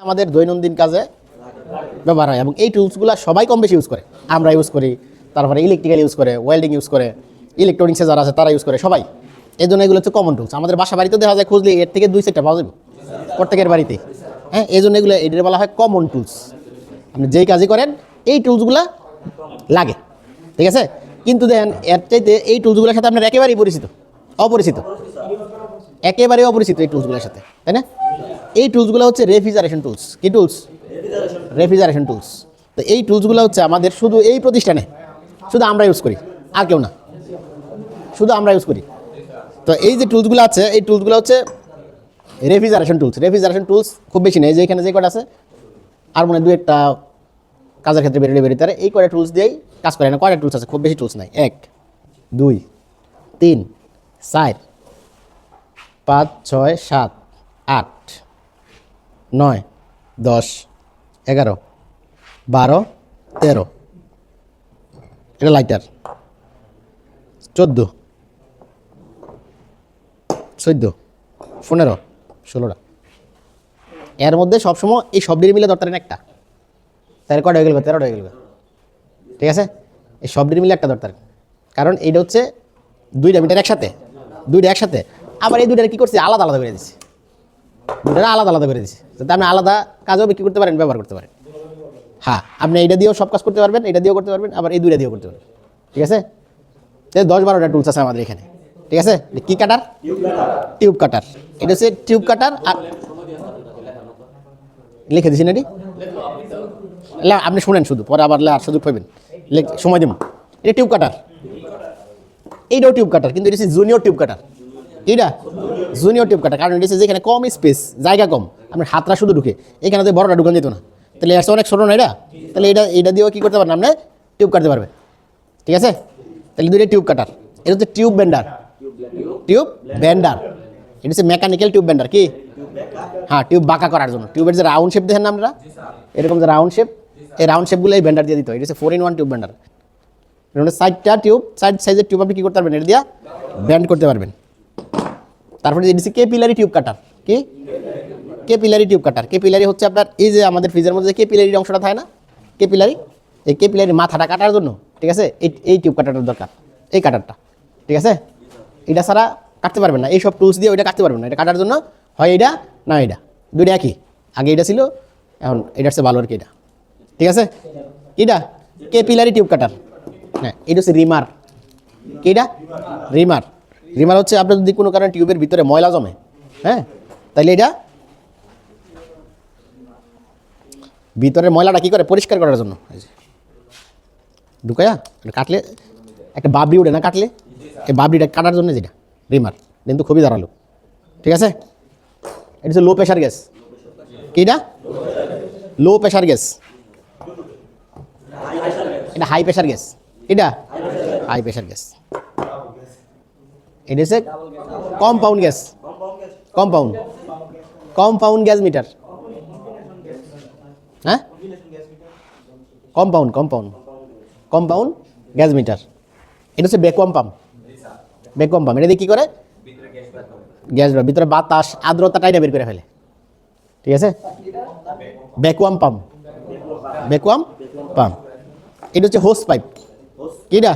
আমাদের দৈনন্দিন কাজে ব্যবহার হয় এবং এই টুলসগুলো সবাই কম বেশি ইউজ করে। আমরা ইউজ করি, তারপরে ইলেকট্রিক্যাল ইউজ করে, ওয়েল্ডিং ইউজ করে, ইলেকট্রনিক্সে যারা আছে তারা ইউজ করে, সবাই। এই জন্য এগুলো হচ্ছে কমন টুলস। আমাদের বাসা বাড়িতে দেখা যায় খুঁজলে এর থেকে 2-4টা পাওয়া যাবে প্রত্যেকের বাড়িতে। হ্যাঁ, এই জন্য এগুলো এদের বলা হয় কমন টুলস। আপনি যেই কাজই করেন এই টুলসগুলো লাগে, ঠিক আছে। কিন্তু দেখেন এর চাইতে এই টুলসগুলোর সাথে আপনার একেবারেই অপরিচিত, একেবারেই অপরিচিত এই টুলসগুলোর সাথে, তাই না? এই টুলসগুলো হচ্ছে রেফ্রিজারেশন টুলস। কি টুলস? Refrigeration tools. তো এই টুলসগুলো হচ্ছে আমাদের শুধু এই প্রতিষ্ঠানে শুধু আমরা ইউজ করি, আর কেউ না, শুধু আমরা ইউজ করি। তো এই যে টুলসগুলো আছে এই টুলসগুলো হচ্ছে রেফ্রিজারেশন টুলস। রেফ্রিজারেশন টুলস খুব বেশি নেই, যে এখানে যে কটা আছে আর মনে দু একটা কাজের ক্ষেত্রে বেরিয়ে এই কয়টা টুলস দিয়েই কাজ করে না। কয়টা টুলস আছে? খুব বেশি টুলস নাই। 1 2 3 4 5 6 7 8 9 10 11 12 13, এটা লাইটার, 14 14 15 16টা। এর মধ্যে সবসময় এই সবটির মিলে দরকার একটা, তাহলে কটা হয়ে গেল? 13টা হয়ে গেল, ঠিক আছে। এই সবটির মিলে একটা দরকার, কারণ এইটা হচ্ছে 2টা মিটার একসাথে, 2টা একসাথে। আবার এই 2টার কী করছে? আলাদা আলাদা করে দিচ্ছে, 2টা আলাদা আলাদা করে দিচ্ছে, যাতে আপনি আলাদা কাজও বিক্রি করতে পারেন, ব্যবহার করতে পারেন। হ্যাঁ, আপনি এইটা দিয়েও সব কাজ করতে পারবেন, এটা দিয়েও করতে পারবেন, আবার এই 2টা দিয়েও করতে পারবেন, ঠিক আছে। 10-12টা টুলস আছে আমাদের এখানে, ঠিক আছে। কি কাটার? টিউব কাটার। এটা হচ্ছে টিউব কাটার। আর লিখে দিচ্ছেন এটি, আপনি শুনেন শুধু, পরে আবার আর সুযোগ পাবেন, সময় দেব। এটা টিউব কাটার, এইটাও টিউব কাটার, কিন্তু এটা হচ্ছে জুনিয়র টিউব কাটার। এইটা জুনিয়র টিউব কাটার, কারণ এটা হচ্ছে যেখানে কম স্পেস, জায়গা কম, আপনার হাতটা শুধু ঢুকে, এখানে তো বড়টা ঢুকান যেত না, তাহলে এর অনেক ছোটো না এটা, তাহলে এটা দিয়েও কী করতে পারেন? আপনি টিউব কাটতে পারবেন, ঠিক আছে। তাহলে 2টা টিউব কাটার। এটা হচ্ছে টিউব বেন্ডার, টিউব বেন্ডার। এটা হচ্ছে মেকানিক্যাল টিউব বেন্ডার। কি? হ্যাঁ, টিউব বাঁকা করার জন্য। টিউবের যে রাউন্ড শেপ দেখেন না আমরা, এরকম যে রাউন্ড শেপ, এই রাউন্ড শেপগুলো এই বেন্ডার দিয়ে দিতে হয়। এটা হচ্ছে 4-in-1 টিউব বেন্ডার। সাইডটা টিউব, সাইড সাইজের টিউব আপনি কী করতে পারবেন? এটা দিয়ে ব্যান্ড করতে পারবেন। তারপরে এটা হচ্ছে কেপিলারি টিউব কাটার। কি? কেপিলারি টিউব কাটার। কেপিলারি হচ্ছে আপনার এই যে আমাদের ফ্রিজের মধ্যে যে কেপিলারি অংশটা থাকে না, কেপিলারি, এই কেপিলারি মাথাটা কাটার জন্য, ঠিক আছে, এই টিউব কাটারটার দরকার, এই কাটারটা, ঠিক আছে। এটা ছাড়া কাটতে পারবেন না, এইসব টুলস দিয়ে ওইটা কাটতে পারবেন না। এটা কাটার জন্য হয় এটা না এটা, 2টা একই। আগে এটা ছিল, এখন এটা হচ্ছে ভালো আর কি, এটা, ঠিক আছে। এটা কেপিলারি টিউব কাটার। হ্যাঁ, এটা হচ্ছে রিমার। কি এটা? রিমার। রিমার হচ্ছে আপনার যদি কোনো কারণে টিউবের ভিতরে ময়লা জমে, হ্যাঁ, তাহলে এটা ভিতরের ময়লাটা কী করে? পরিষ্কার করার জন্য ঢুকায়া কাটলে একটা বাবরি উঠে না, কাটলে এই বাবরিটা কাটার জন্য যেটা রিমার, কিন্তু খুবই ধারালো, ঠিক আছে। এটা হচ্ছে লো প্রেশার গ্যাস। কিটা? Low pressure gas. এটা হাই প্রেশার গ্যাস। এটা হাই প্রেশার গ্যাস। এটা হচ্ছে compound gas. Compound gas meter. হ্যাঁ, কম্পাউন্ড গ্যাস মিটার। এটা হচ্ছে ভ্যাকুয়াম পাম্প। এটা দিয়ে কী করে? গ্যাস ভিতরে বাতাস, আর্দ্রতা টাইটা বের করে ফেলে, ঠিক আছে। Vacuum pump. এটা হচ্ছে হোস পাইপ। কিটা?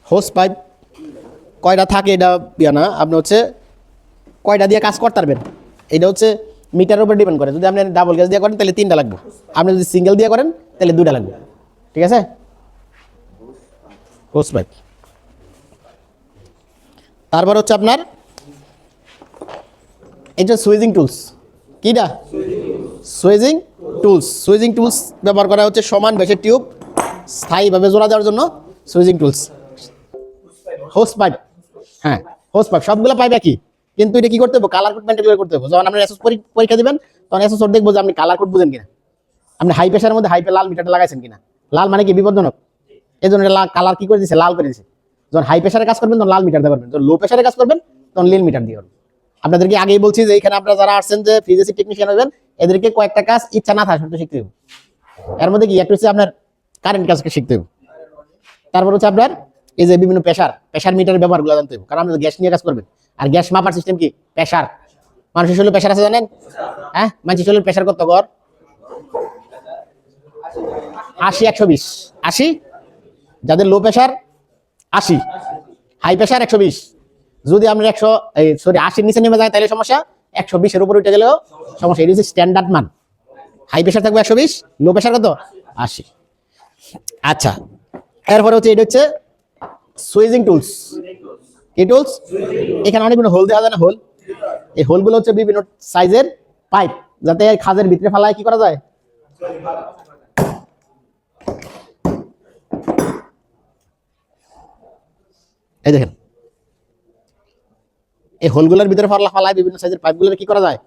হোস পাইপ কয়টা থাকে এটা না, আপনি হচ্ছে কয়টা দিয়ে কাজ করতে পারবেন এটা হচ্ছে মিটারের উপর ডিপেন্ড করে। যদি আপনি ডাবল গ্যাস দিয়ে করেন তাহলে 3টা লাগবে, আপনি যদি সিঙ্গেল দিয়ে করেন তাহলে 2টা লাগবে, ঠিক আছে। Hose pipe. তারপর হচ্ছে আপনার এটা সুইজিং টুলস। কিটা? সুইজিং টুলস ব্যবহার করা হচ্ছে সমান ব্যাসের টিউব স্থায়ীভাবে জোড়া দেওয়ার জন্য। Switching tools. Hose pipe. হ্যাঁ, হোস পাইপ সবগুলো পাইপ একই, কিন্তু এটা কি করতে হবে? কালার কোড মেনটেন করতে হবে। যখন আপনি এসএস পরীক্ষা দিবেন তখন এসএস দেখবো যে আপনি কালার কোড বুঝেন কিনা, আপনি হাই প্রেশারের মধ্যে লাল মিটারটা লাগাইছেন কিনা। লাল মানে কি? বিপজ্জনক। এই জন্য কালার কি করে দিচ্ছে? লাল করে দিচ্ছে। যখন হাই প্রেশারে কাজ করবেন তখন লাল মিটার দিয়ে পারবেন, যখন লো প্রেশারে কাজ করবেন তখন নীল মিটার দিয়ে করবেন। আপনাদেরকে আগেই বলছি যে এখানে আপনারা যারা আসছেন যে ফিজিক্স টেকনিশিয়ান হবেন, এদেরকে কয়েকটা কাজ ইচ্ছা না থাকে শিখতে হবে। এর মধ্যে কি একটা হচ্ছে আপনার কারেন্ট কাজকে শিখতে হবে। তারপর হচ্ছে আপনার এই যে বিভিন্ন প্রেশার মিটারের ব্যবহারগুলো জানতে হবে, কারণ আপনি গ্যাস নিয়ে কাজ করবেন, আর গ্যাস মাপার সিস্টেম কি? প্রেশার। মানুষের শরীরে প্রেশার আছে জানেন? হ্যাঁ, মানুষের শরীরে প্রেশার কত গড়? 80 120। 80 যাদের লো প্রেশার 80, হাই প্রেশার 120। যদি আমরা 80 নিচে নেমে যায় তাহলে সমস্যা, 120 এর উপর উঠে গেলেও সমস্যা। এটা হচ্ছে স্ট্যান্ডার্ড মান। হাই প্রেশার থাকবে 120, লো প্রেশার কত? 80। আচ্ছা, এরপরে হচ্ছে এটা হচ্ছে সুইজিং টুলস। কি টুলস? এখানে অনেকগুলো হোল দেওয়া যায় না, হোল। এই হোলগুলো হচ্ছে বিভিন্ন সাইজের পাইপ, যাতে খাজের ভিতরে ফালায় কি করা যায়। এই দেখেন, এই হোলগুলোর ভিতরে ফালায় বিভিন্ন সাইজের পাইপগুলোর কি করা যায়,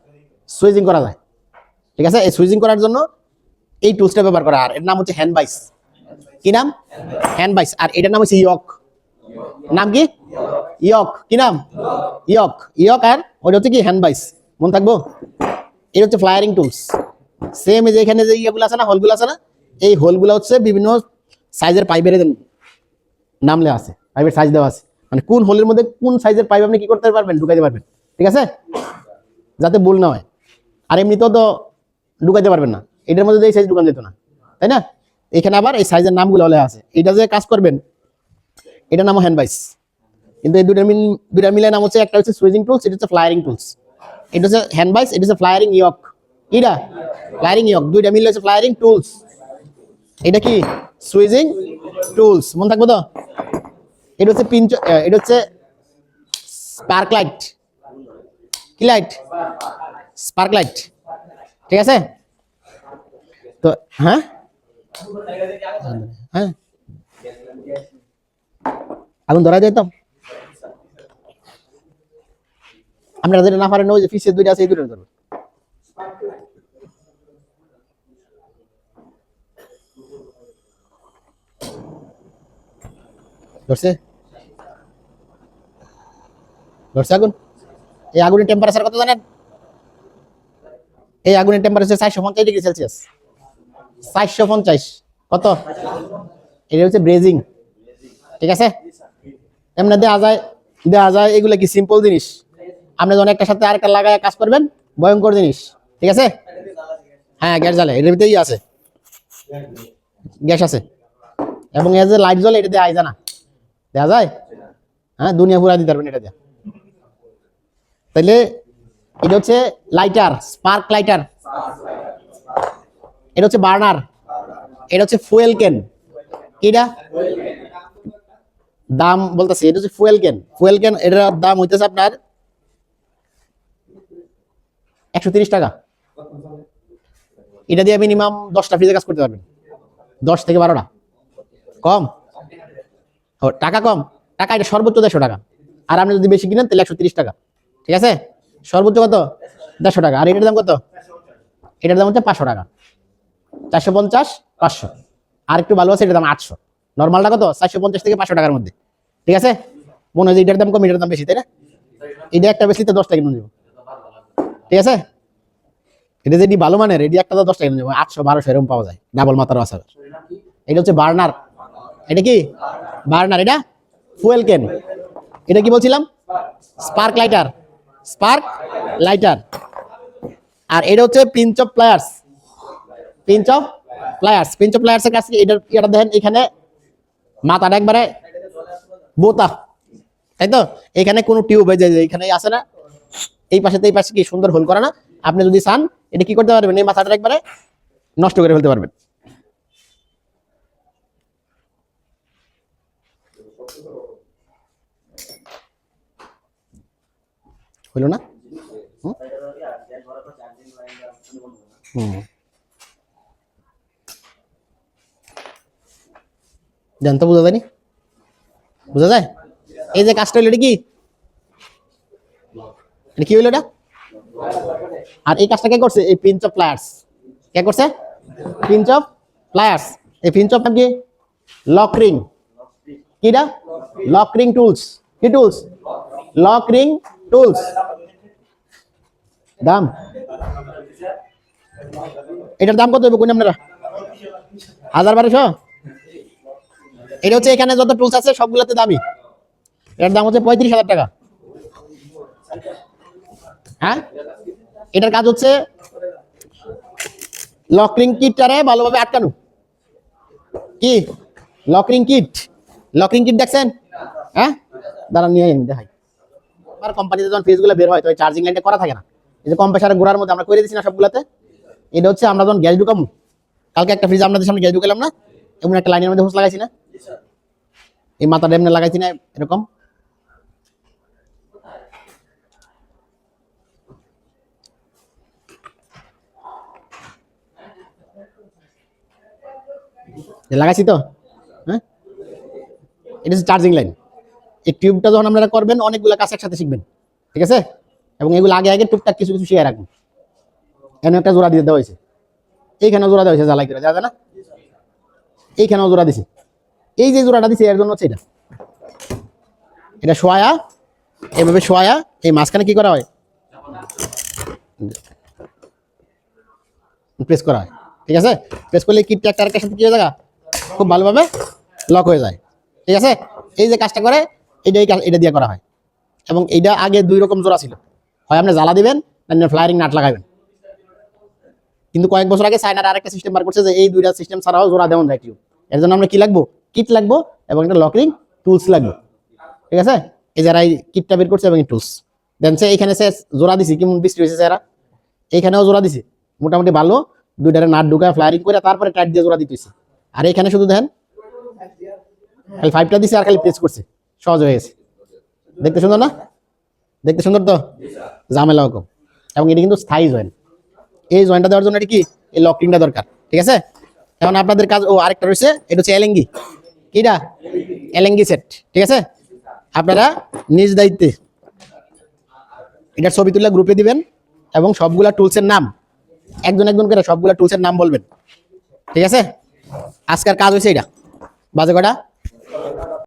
সুইজিং করা যায়। ঠিক আছে, এই সুইজিং করার জন্য এই টুলসটা ব্যবহার করা। আর এর নাম হচ্ছে হ্যান্ড বাইস। কি নাম? হ্যান্ড বাইস। আর এটার নাম হচ্ছে ইয়ক। নাম কি? ইয়ক। কি নাম? ইয়ক। ইয়ক। আর ওটা হচ্ছে কি? হ্যান্ড বাইস। মন থাকবো? এটা হচ্ছে ফ্লায়ারিং টুলস। সেম এই যে এখানে যে ইয়েগুলো আছে না, হোলগুলো আছে না, এই হোলগুলো হচ্ছে বিভিন্ন সাইজের পাইপের নাম লেখা আছে, পাইপের সাইজ দেওয়া আছে। মানে কোন হোলের মধ্যে কোন সাইজের পাইপ আপনি কি করতে পারবেন, ঢুকাইতে পারবেন। ঠিক আছে, যাতে ভুল না হয়। আর এমনিতেও তো ঢুকাইতে পারবেন না, এটার মধ্যে এই সাইজ ঢুকান যেত না, তাই না? এখানে আবার এই সাইজের নামগুলো লেখা আছে। এটা যে কাজ করবেন, এটার নাম হ্যান্ড বাইস। কিন্তু এই দুইটা মিলে নাম হচ্ছে, একটা হচ্ছে সুইজিং টুলস, এটা হচ্ছে ফ্লায়ারিং টুলস। এটা হচ্ছে হ্যান্ড বাইস, এটা হচ্ছে ফ্লায়ারিং ইয়ক। এটা ফ্লায়ারিং ইয়ক, দুইটা মিলে হচ্ছে ফ্লায়ারিং টুলস। এটা কি? Switching tools. মন থাকবো তো? এটা হচ্ছে এটা হচ্ছে স্পার্ক লাইট। কি লাইট? Spark light. ঠিক আছে তো? হ্যাঁ হ্যাঁ, আগুন ধরা যায় তো। আমরা যেটা না পারেন, ওই যে ফিসের দুইটা আছে, এই দুটো ধরবো। ধরছে? ধরছে আগুন? এই আগুনের টেম্পারেচার কত জানেন? এই আগুনের টেম্পারেচার 450 ডিগ্রি সেলসিয়াস। 450। কত? এটা হচ্ছে ব্রেজিং। ঠিক আছে, এমনি দেওয়া যায় এগুলো কি সিম্পল জিনিস। আপনি যখন একটা সাথে আরেকটা লাগায় কাজ করবেন, ভয়ঙ্কর জিনিস। ঠিক আছে, হ্যাঁ, গ্যাস জ্বালে, এটার ভিতরেই আছে, গ্যাস আছে। এবং এই যে লাইট জ্বলে, এটা দেওয়া যায় না, দেওয়া যায়? হ্যাঁ, দুনিয়া পুরা দিতে পারবেন এটা দিয়ে। তাইলে এটা হচ্ছে লাইটার, স্পার্ক লাইটার। এটা হচ্ছে বার্নার। এটা হচ্ছে ফুয়েল ক্যান। কিটা দাম বলতেছি? এটা হচ্ছে ফুয়েল ক্যান। ফুয়েল ক্যান, এটার দাম হইতেছে আপনার 130 টাকা। এটা দিয়ে মিনিমাম 10টা ফ্রিজে কাজ করতে পারবেন, 10 থেকে 12টা। কম? ও, টাকা কম। টাকা এটা সর্বোচ্চ 150 টাকা। আর আপনি যদি বেশি কিনেন তাহলে 130 টাকা। ঠিক আছে, সর্বোচ্চ কত? 150 টাকা। আর এটার দাম কত? এটার দাম হচ্ছে 500 টাকা। 450, 500। আর একটু ভালো আছে, এটার দাম 800। নর্মালটা কত? 450 থেকে 500 টাকার মধ্যে। ঠিক আছে, মনে হয় যে এটার দাম কম, এটার দাম বেশি, তাই না? এটা একটা বেশি তো 10 টাকা কিনে দেবো। ঠিক আছে, এটা যদি ভালো মানের, এটি একটা 10 টাকা কিনে দেবো। 800 1200 এরকম পাওয়া যায়, ডাবল মাথার আছে। এটা হচ্ছে বার্নার। এটা কি? বার্নার। এটা ফুয়েল ক্যান। এটা কি বলছিলাম? Spark lighter. Spark lighter. আর এটা হচ্ছে pinch off pliers. Pinch off pliers. Pinch off প্লায়ার্সের কাছে এটা দেখেন, এখানে মাথাটা একবারে বোতা, তাই তো? এখানে কোনো টিউব হয়ে যায়, এখানে আছে না, এই পাশে কি সুন্দর হোল করা না? আপনি যদি চান, এটা কি করতে পারবেন, এই মাথাটা একবারে নষ্ট করে ফেলতে পারবেন। হইল না? দেন তো, বোঝা যায়নি? বোঝা যায়? এই যে কাজটা হইলো, এটা কি? এটা কি হইলো এটা? আর এই কাজটা কে করছে? এই পিঞ্চ অফ প্লায়ার্স। কে করছে? Pinch off pliers. এই পিঞ্চ অফ নাম কি? Lock ring. কিটা? Lock ring tools. কি টুলস? Lock ring tools. দাম, এটার দাম কত হবে কোন আপনারা? 1200। এটা হচ্ছে এখানে যত টুলস আছে সবগুলোতে দামি। এটার দাম হচ্ছে 35,000 টাকা। হ্যাঁ, এটার কাজ হচ্ছে লকরিং কিটটারে ভালোভাবে আটকানো। কি লকরিং কিট? লকরিং কিট দেখছেন? হ্যাঁ, দাঁড়ান নিয়ে আমি দেখাই। আমার কোম্পানিতে যখন ফ্রিজগুলো বের হয় তো চার্জিং লাইনটা করা থাকে না, এই যে কম্প্রেসারের গোড়ার মধ্যে আমরা করে দিচ্ছি না সবগুলাতে। এটা হচ্ছে আমরা যখন গ্যাস ঢুকাবো, কালকে একটা ফ্রিজ আপনাদের সামনে গ্যাস ঢুকালাম না, এমন একটা লাইনের মধ্যে হোস লাগাইছি না, এই মাথাটা এমনি লাগাইছি না এরকম। লাগাইছি তো, হ্যাঁ, এটা হচ্ছে চার্জিং লাইন। এই টিউবটা যখন আপনারা করবেন অনেকগুলো কাজ একসাথে শিখবেন, ঠিক আছে? এবং এগুলো আগে আগে টুকটাক কিছু কিছু শিখে রাখবেন। এখানে একটা জোড়া দিয়ে দেওয়া হয়েছে, এইখানেও জোড়া দেওয়া হয়েছে জ্বালাই করে, যা না এইখানেও জোড়া দিছে। এই যে জোড়াটা দিছে এর জন্য হচ্ছে এটা, এটা শোয়া, এইভাবে শোয়া, এই মাঝখানে কি করা হয়, প্রেস করা হয়, ঠিক আছে? প্রেস করলে কিটটা একটা আরেকটার সাথে কি হয়ে যায়, খুব ভালোভাবে লক হয়ে যায়, ঠিক আছে? এই যে কাজটা করে এটা দিয়ে করা হয়। এবং এইটা আগে দুই রকম জোড়া ছিল, হয় আপনি জ্বালা দিবেন না ফ্লায়ারিং নাট লাগাবেন। কিন্তু কয়েক বছর আগে চায়নার আরেকটা সিস্টেম বার করছে যে এই দুইটা সিস্টেম ছাড়াও জোড়া দেওয়া যায় টিউব। এর জন্য আমরা কি লাগবো, কিট লাগবো এবং একটা লকরিং টুলস লাগবে, ঠিক আছে? এই যারা এই কিটটা বের করছে এবং টুলস দেন এইখানে সে জোড়া দিছি, কেমন বৃষ্টি হয়েছে এরা, এইখানেও জোড়া দিছি মোটামুটি ভালো, দুইটারে নাট ঢুকায় ফ্লায়ারিং করে তারপরে টাইট দিয়ে জোড়া দিতেছি। আর এখানে শুধু দেখেন খালি 5টা দিছে আর খালি প্রেস করছে, সহজ হয়ে গেছে। দেখতে সুন্দর না? দেখতে সুন্দর তো, ঝামেলাও কম। এবং এটা কিন্তু স্থায়ী জয়েন্ট, এই জয়েন্টটা দেওয়ার জন্য এটা কি এই লকরিংটা দরকার, ঠিক আছে? এখন আপনাদের কাজ আরেকটা রয়েছে, এটা হচ্ছে এলেঙ্গি। কিটা? এলেঙ্গি সেট, ঠিক আছে? আপনারা নিজ দায়িত্বে এটার ছবি তুলে গ্রুপে দিবেন এবং সবগুলা টুলসের নাম একজন একজন করে সবগুলা টুলসের নাম বলবেন, ঠিক আছে? আজকের কাজ হয়েছে এটা। বাজে কটা?